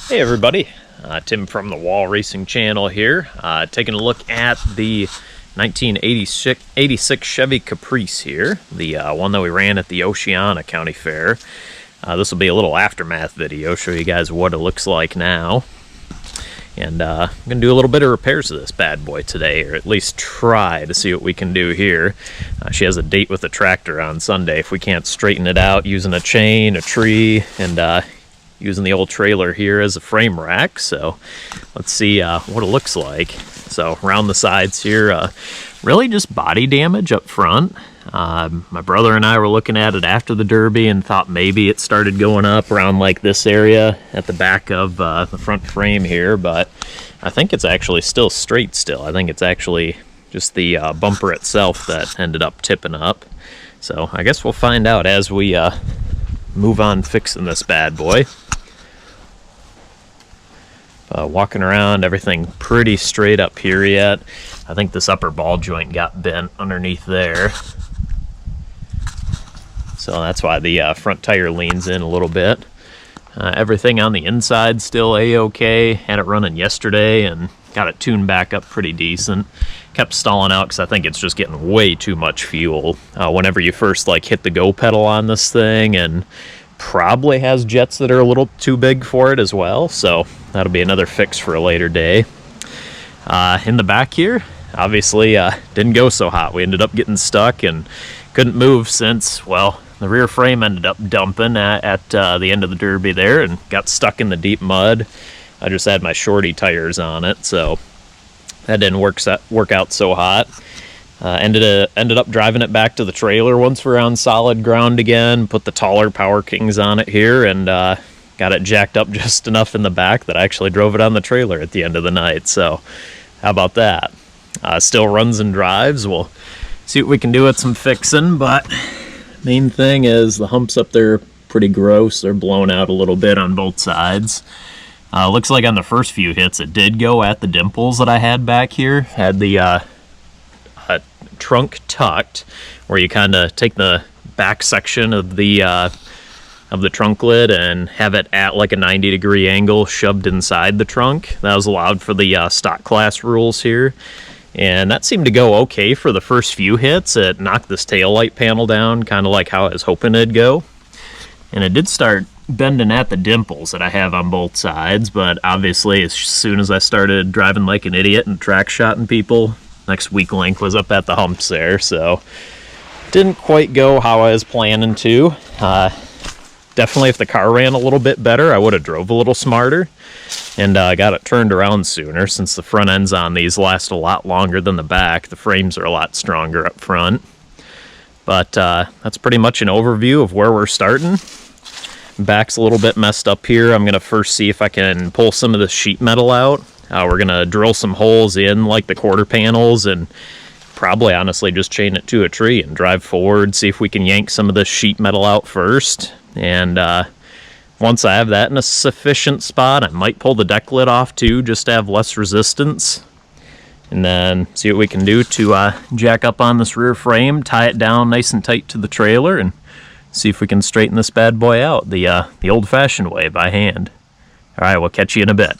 Hey everybody, Tim from the Wall Racing channel here, taking a look at the 1986 Chevy Caprice here, the one that we ran at the Oceana County Fair. This will be a little aftermath video, show you guys what it looks like now. And I'm going to do a little bit of repairs to this bad boy today, or at least try to see what we can do here. She has a date with the tractor on Sunday. If we can't straighten it out using a chain, a tree, and using the old trailer here as a frame rack. So let's see what it looks like. So around the sides here, really just body damage up front. My brother and I were looking at it after the Derby and thought maybe it started going up around like this area at the back of the front frame here, but I think it's actually still straight still. I think it's actually just the bumper itself that ended up tipping up. So I guess we'll find out as we move on fixing this bad boy. Walking around, everything pretty straight up here yet. I think this upper ball joint got bent underneath there. So that's why the front tire leans in a little bit. Everything on the inside still a-okay. Had it running yesterday and got it tuned back up pretty decent. Kept stalling out because I think it's just getting way too much fuel. Whenever you first hit the go pedal on this thing, and probably has jets that are a little too big for it as well, so that'll be another fix for a later day. In the back here, obviously didn't go so hot. We ended up getting stuck and couldn't move since, well, the rear frame ended up dumping at the end of the Derby there and got stuck in the deep mud. I just had my shorty tires on it, so that didn't work out so hot. Ended up driving it back to the trailer once we're on solid ground again, put the taller Power Kings on it here, and got it jacked up just enough in the back that I actually drove it on the trailer at the end of the night. So how about that? Still runs and drives. We'll see what we can do with some fixing, but main thing is the humps up there are pretty gross. They're blown out a little bit on both sides. Looks like on the first few hits it did go at the dimples that I had back here. Had the trunk tucked, where you kind of take the back section of the trunk lid and have it at like a 90-degree angle shoved inside the trunk. That was allowed for the stock class rules here, and that seemed to go okay for the first few hits. It knocked this taillight panel down, kind of like how I was hoping it'd go, and it did start bending at the dimples that I have on both sides. But obviously as soon as I started driving like an idiot and track shotting people, next weak link was up at the humps there, so didn't quite go how I was planning to. Definitely if the car ran a little bit better, I would have drove a little smarter and got it turned around sooner, since the front ends on these last a lot longer than the back. The frames are a lot stronger up front. But that's pretty much an overview of where we're starting. Back's a little bit messed up here. I'm going to first see if I can pull some of the sheet metal out. We're going to drill some holes in like the quarter panels and probably honestly just chain it to a tree and drive forward, see if we can yank some of the sheet metal out first. And once I have that in a sufficient spot, I might pull the deck lid off too, just to have less resistance. And then see what we can do to jack up on this rear frame, tie it down nice and tight to the trailer, and see if we can straighten this bad boy out the old-fashioned way by hand. All right, we'll catch you in a bit.